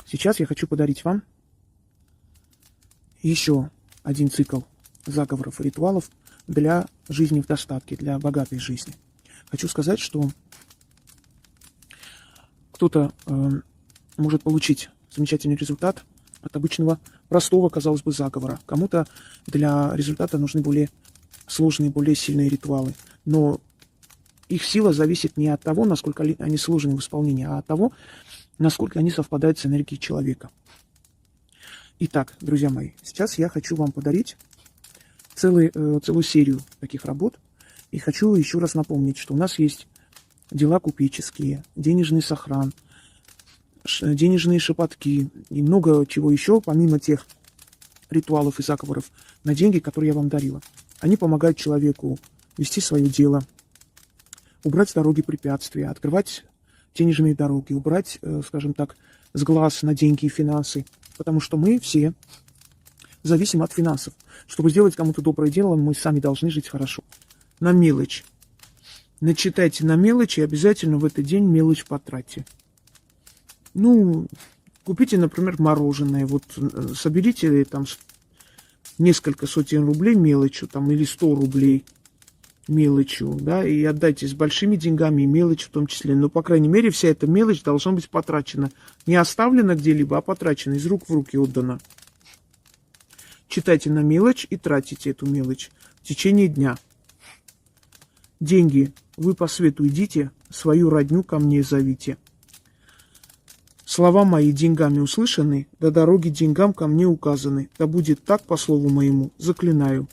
Сейчас я хочу подарить вам еще один цикл заговоров и ритуалов для жизни в достатке, для богатой жизни. Хочу сказать, что кто-то может получить замечательный результат от обычного простого, казалось бы, заговора. Кому-то для результата нужны более сложные, более сильные ритуалы. Но их сила зависит не от того, насколько они сложны в исполнении, а от того, насколько они совпадают с энергией человека. Итак, друзья мои, сейчас я хочу вам подарить целую серию таких работ. И хочу еще раз напомнить, что у нас есть дела купеческие, денежный сохран, денежные шепотки и много чего еще, помимо тех ритуалов и заговоров на деньги, которые я вам дарила. Они помогают человеку вести свое дело, убрать с дороги препятствия, открывать денежные дороги, убрать, скажем так, с глаз на деньги и финансы. Потому что мы все зависим от финансов. Чтобы сделать кому-то доброе дело, мы сами должны жить хорошо. На мелочь. Начитайте на мелочь и обязательно в этот день мелочь потратьте. Ну, купите, например, мороженое. Вот соберите там несколько сотен рублей мелочью, там, или 100 рублей мелочью, да, и отдайте с большими деньгами, и мелочь в том числе. Но, по крайней мере, вся эта мелочь должна быть потрачена. Не оставлена где-либо, а потрачена, из рук в руки отдана. Читайте на мелочь и тратите эту мелочь в течение дня. Деньги вы по свету идите, свою родню ко мне зовите. Слова мои деньгами услышаны, до дороги деньгам ко мне указаны. Да будет так, по слову моему, заклинаю.